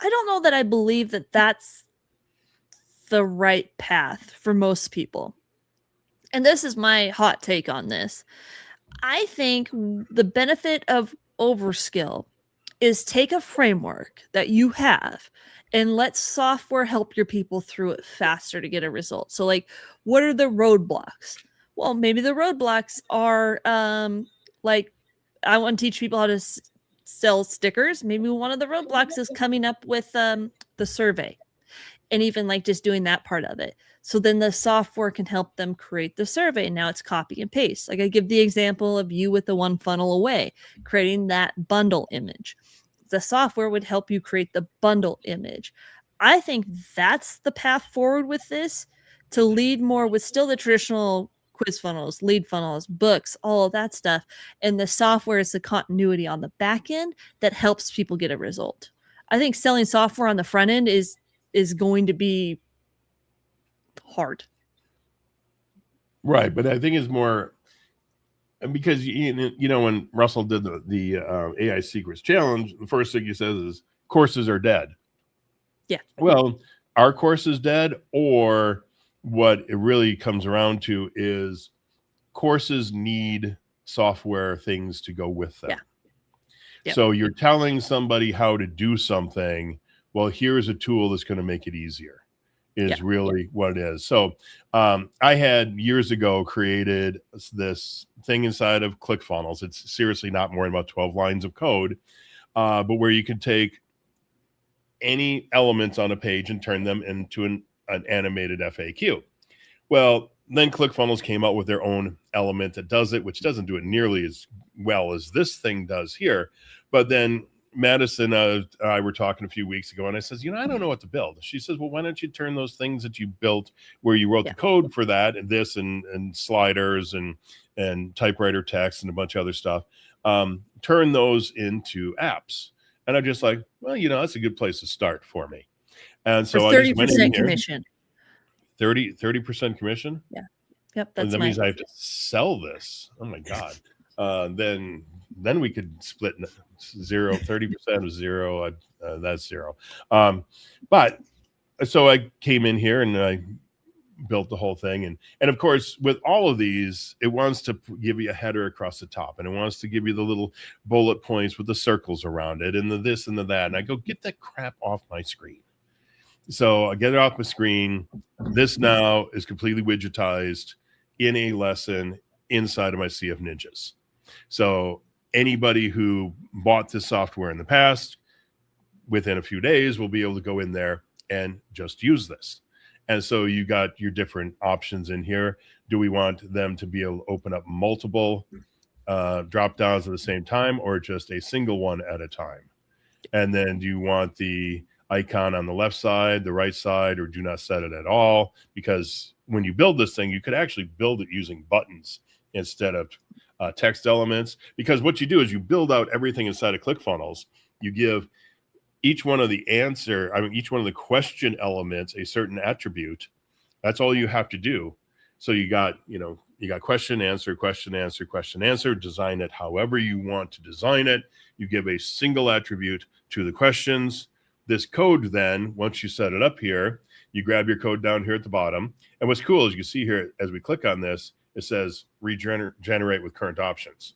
I don't know that I believe that that's the right path for most people. And this is my hot take on this. I think the benefit of Overskill is take a framework that you have and let software help your people through it faster to get a result. So like, what are the roadblocks? Well, maybe the roadblocks are like, I want to teach people how to sell stickers. Maybe one of the roadblocks is coming up with the survey and even like just doing that part of it. So then the software can help them create the survey. Now it's copy and paste. Like I give the example of you with the one funnel away, creating that bundle image. The software would help you create the bundle image. I think that's the path forward with this, to lead more with still the traditional quiz funnels, lead funnels, books, all of that stuff. And the software is the continuity on the back end that helps people get a result. I think selling software on the front end is going to be hard. Right. But I think it's more because, when Russell did the AI Secrets Challenge, the first thing he says is courses are dead. Yeah. Well, are courses dead? Or what it really comes around to is courses need software things to go with them. Yeah. Yep. So you're telling somebody how to do something. Well, here's a tool that's going to make it easier is really what it is. So I had years ago created this thing inside of ClickFunnels. It's seriously not more than about 12 lines of code, but where you can take any elements on a page and turn them into an animated FAQ. Well, then ClickFunnels came out with their own element that does it, which doesn't do it nearly as well as this thing does here. But then Madison and I were talking a few weeks ago, and I says, I don't know what to build. She says, well, why don't you turn those things that you built where you wrote the code for that and this and sliders and typewriter text and a bunch of other stuff, turn those into apps. And I'm just like, well, that's a good place to start for me. And so for 30% commission. 30% commission? Yeah. Yep. That means I have to sell this. Oh my God. Then we could split 30% of zero. That's zero. But so I came in here and I built the whole thing. And of course, with all of these, it wants to give you a header across the top, and it wants to give you the little bullet points with the circles around it and the this and the that. And I go, get that crap off my screen. So I get it off my screen. This now is completely widgetized in a lesson inside of my Sea of Ninjas. So anybody who bought this software in the past, within a few days, will be able to go in there and just use this. And so you got your different options in here. Do we want them to be able to open up multiple drop downs at the same time, or just a single one at a time? And then do you want the icon on the left side, the right side, or do not set it at all? Because when you build this thing, you could actually build it using buttons instead of text elements. Because what you do is you build out everything inside of ClickFunnels. You give each one of each one of the question elements a certain attribute. That's all you have to do. So you got question, answer, question, answer, question, answer. Design it however you want to design it. You give a single attribute to the questions. This code then, once you set it up here, you grab your code down here at the bottom. And what's cool is you see here, as we click on this, it says regenerate with current options.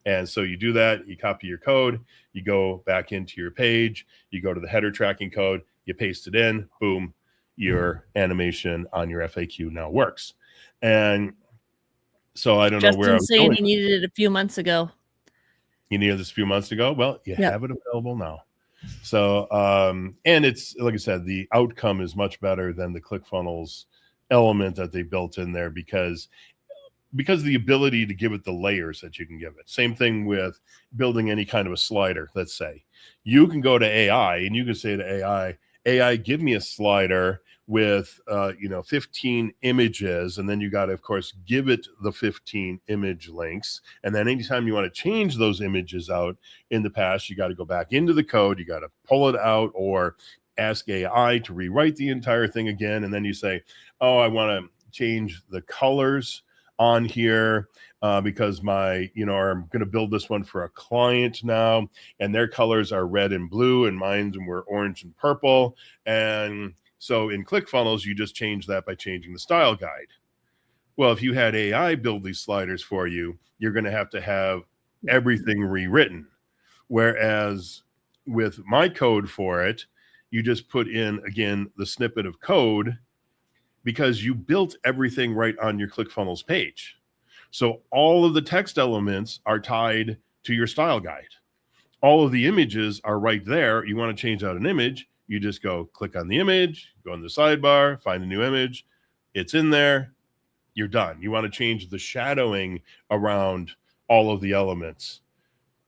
And so you do that, you copy your code, you go back into your page, you go to the header tracking code, you paste it in, boom, your animation on your FAQ now works. And so I don't know where I was saying you needed it a few months ago. You needed this a few months ago? Well, you have it available now. So, and it's, like I said, the outcome is much better than the ClickFunnels element that they built in there because of the ability to give it the layers that you can give it. Same thing with building any kind of a slider. Let's say you can go to AI and you can say to AI, give me a slider with 15 images, and then you got to, of course, give it the 15 image links. And then anytime you want to change those images out in the past, you got to go back into the code, you got to pull it out or ask AI to rewrite the entire thing again. And then you say, oh, I want to change the colors on here because my, or I'm going to build this one for a client now, and their colors are red and blue, and mine were orange and purple. And so in ClickFunnels, you just change that by changing the style guide. Well, if you had AI build these sliders for you, you're going to have everything rewritten. Whereas with my code for it, you just put in, again, the snippet of code because you built everything right on your ClickFunnels page. So all of the text elements are tied to your style guide. All of the images are right there. You want to change out an image, you just go click on the image, go in the sidebar, find a new image. It's in there. You're done. You want to change the shadowing around all of the elements.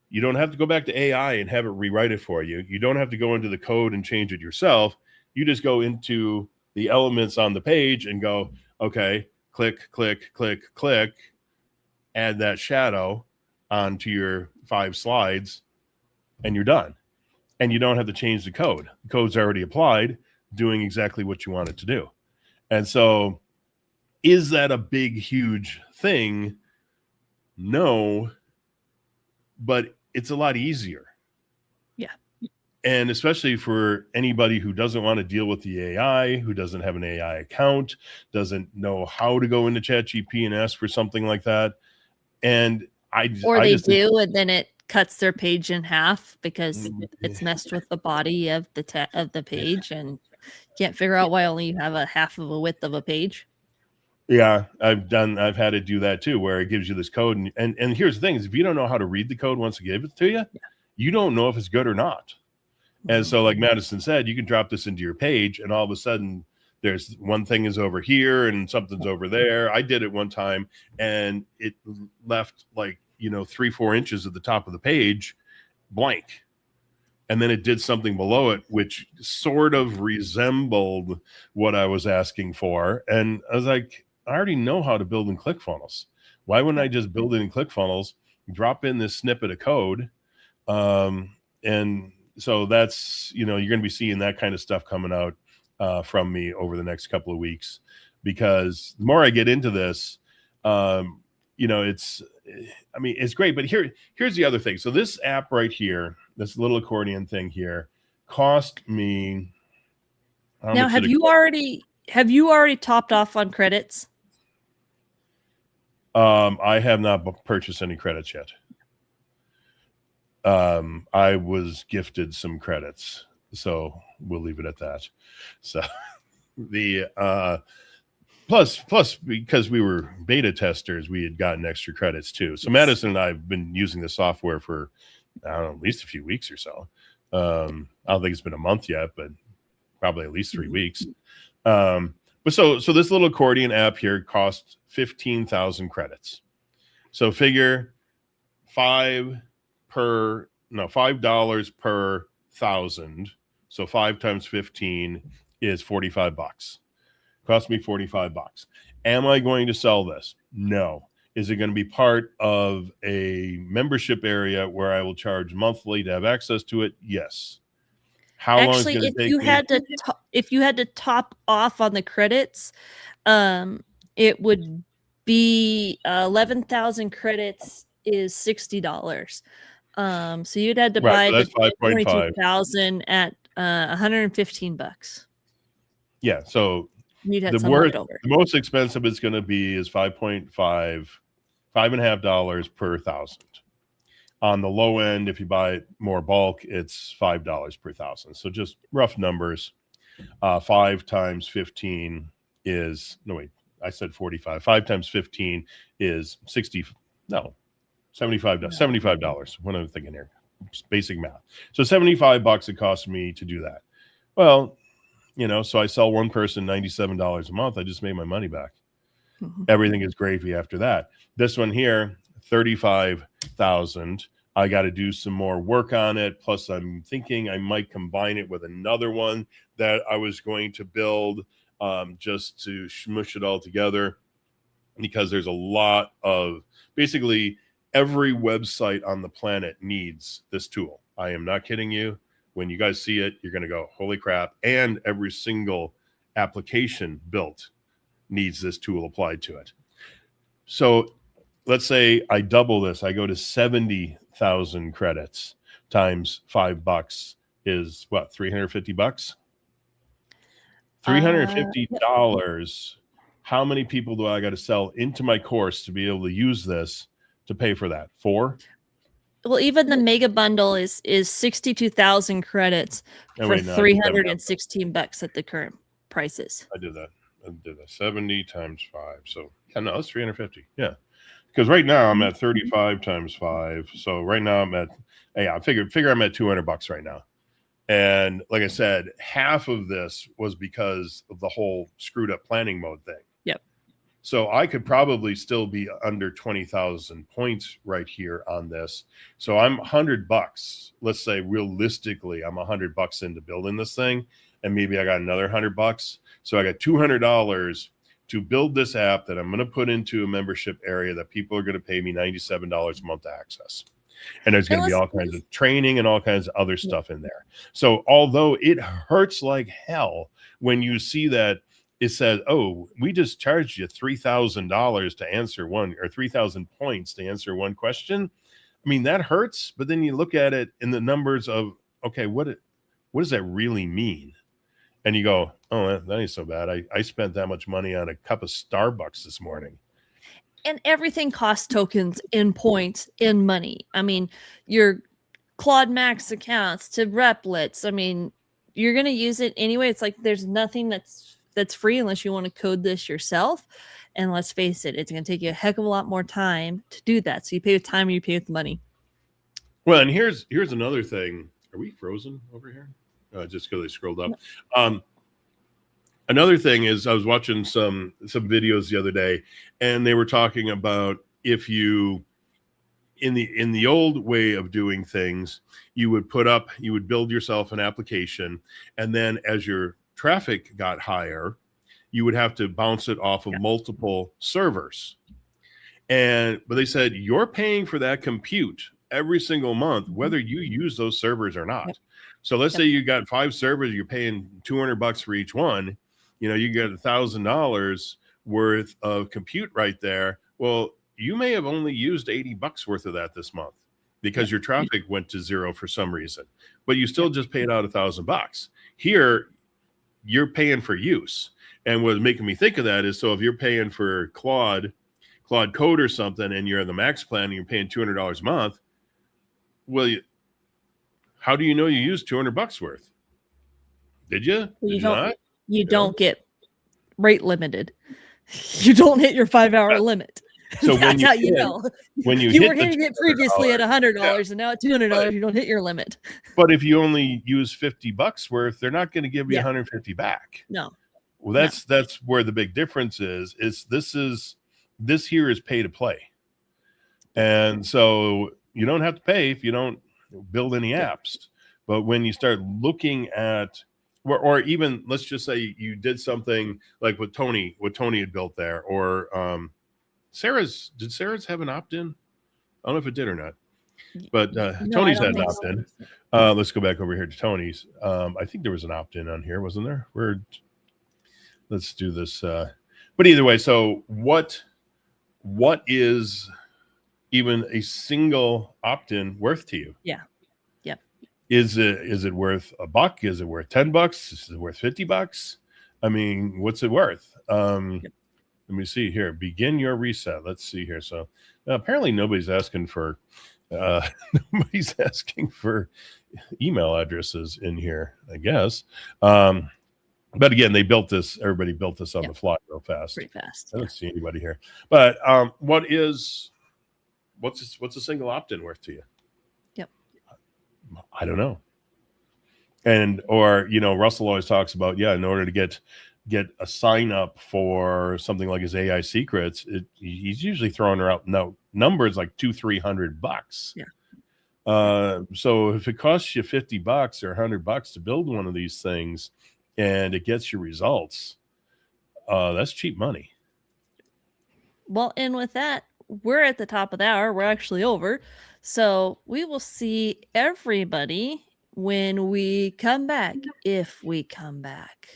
You don't have to go back to AI and have it rewrite it for you. You don't have to go into the code and change it yourself. You just go into the elements on the page and go, okay, click, click, click, click, add that shadow onto your 5 slides, and you're done. And you don't have to change the code. The code's already applied, doing exactly what you want it to do. And so is that a big, huge thing? No, but it's a lot easier. Yeah. And especially for anybody who doesn't want to deal with the AI, who doesn't have an AI account, doesn't know how to go into ChatGPT and ask for something like that. And they do, and then it cuts their page in half because it's messed with the body of the page, and can't figure out why only you have a half of a width of a page. Yeah, I've had it do that too, where it gives you this code. And here's the thing is, if you don't know how to read the code once it gives it to you, you don't know if it's good or not. And so like Madison said, you can drop this into your page and all of a sudden there's one thing is over here and something's over there. I did it one time and it left like, 3-4 inches at the top of the page blank. And then it did something below it, which sort of resembled what I was asking for. And I was like, I already know how to build in ClickFunnels. Why wouldn't I just build it in ClickFunnels, drop in this snippet of code? And so that's, you're going to be seeing that kind of stuff coming out from me over the next couple of weeks, because the more I get into this, it's great. But here's the other thing. So this app right here, this little accordion thing here, cost me. Now, have you already topped off on credits? I have not purchased any credits yet. I was gifted some credits, so we'll leave it at that. So the plus because we were beta testers, we had gotten extra credits too. So Madison and I have been using the software for at least a few weeks or so. I don't think it's been a month yet, but probably at least 3 weeks. But so this little accordion app here costs 15,000 credits. So figure $5 per 1,000. So 5 times 15 is $45. Cost me $45. Am I going to sell this? No. Is it going to be part of a membership area where I will charge monthly to have access to it? Yes. How long is it going to take me? If you had to top off on the credits, it would be 11,000 credits is $60. So you'd had to buy the 22,000 at $115. Yeah, so the most expensive it's going to be is $5.5 per 1,000. On the low end, if you buy it more bulk, it's $5 per 1,000. So just rough numbers. 5 times 15 is I said 45. 5 times 15 is $75. $75. What am I thinking here? Just basic math. So $75 it costs me to do that. Well, so I sell one person $97 a month. I just made my money back. Everything is gravy after that. This one here, 35,000. I got to do some more work on it. Plus, I'm thinking I might combine it with another one that I was going to build just to smush it all together, because there's a lot of, basically every website on the planet needs this tool. I am not kidding you. When you guys see it, you're going to go, holy crap. And every single application built needs this tool applied to it. So let's say I double this. I go to 70,000 credits times $5 is what, 350 bucks? $350. How many people do I got to sell into my course to be able to use this to pay for that? 4? Well, even the mega bundle is 62,000 credits for $316 at the current prices. I did that. 70 times 5. So yeah, no, that's 350. Yeah. Because right now I'm at 35 times 5. So right now I'm at, I figure I'm at $200 right now. And like I said, half of this was because of the whole screwed up planning mode thing. Yep. So I could probably still be under 20,000 points right here on this. So I'm $100. Let's say realistically, I'm $100 into building this thing, and maybe I got another $100. So I got $200 to build this app that I'm going to put into a membership area that people are going to pay me $97 a month to access. And there's going to be all kinds of training and all kinds of other stuff in there. So although it hurts like hell when you see that it says, oh, we just charged you $3,000 to answer one, or 3,000 points to answer one question. I mean, that hurts. But then you look at it in the numbers of, okay, what does that really mean? And you go, oh, that ain't so bad. I spent that much money on a cup of Starbucks this morning. And everything costs tokens in points in money. I mean, your Claude Max accounts to Replets. I mean, you're going to use it anyway. It's like there's nothing that's free unless you want to code this yourself. And let's face it, it's going to take you a heck of a lot more time to do that. So you pay with time or you pay with money. Well, and here's another thing. Are we frozen over here? Just because I scrolled up. Another thing is I was watching some videos the other day, and they were talking about if you in the old way of doing things, you would build yourself an application, and then as your traffic got higher, you would have to bounce it off of multiple servers. But they said you're paying for that compute every single month, whether you use those servers or not. So let's say you got 5 servers, you're paying $200 for each one. You get $1,000 worth of compute right there. Well, you may have only used $80 worth of that this month because your traffic went to 0 for some reason, but you still just paid out $1,000. Here, you're paying for use. And what's making me think of that is, so if you're paying for Claude Code or something, and you're in the max plan and you're paying $200 a month, well, how do you know you used $200 worth? Did you? You don't get rate limited. You don't hit your 5-hour limit. So that's how you know. When you were hitting it previously at $100 and now at $200, you don't hit your limit. But if you only use $50 worth, they're not going to give you $150 back. No. Well, that's where the big difference is. This here is pay to play, and so you don't have to pay if you don't build any apps. But when you start looking at or even let's just say you did something like what Tony had built there, or Sarah's have an opt-in? I don't know if it did or not, but Tony's had an opt-in. Let's go back over here to Tony's. I think there was an opt-in on here, wasn't there? Let's do this. But either way, so what is even a single opt-in worth to you? Yeah. Is it worth $1? Is it worth $10? Is it worth $50? I mean, what's it worth? Let me see here. Begin your reset. Let's see here. So apparently nobody's asking for email addresses in here, I guess. But again, everybody built this on the fly real fast. Pretty fast. I don't see anybody here. But what's a single opt-in worth to you? I don't know. Or Russell always talks about, in order to get a sign up for something like his AI secrets, he's usually throwing out numbers like $200-$300. Yeah. So if it costs you $50 or $100 to build one of these things and it gets you results, that's cheap money. Well, and with that, we're at the top of the hour. We're actually over. So we will see everybody when we come back, if we come back.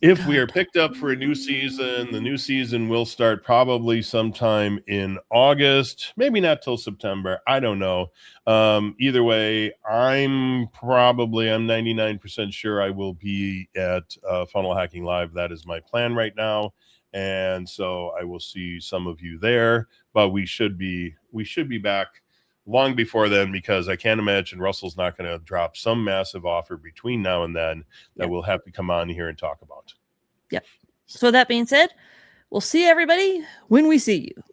If we are picked up for a new season, the new season will start probably sometime in August, maybe not till September. I don't know. Either way, I'm 99% sure I will be at Funnel Hacking Live. That is my plan right now. And so I will see some of you there, but we should be back long before then, because I can't imagine Russell's not going to drop some massive offer between now and then that we'll have to come on here and talk about. Yep. So with that being said, we'll see everybody when we see you.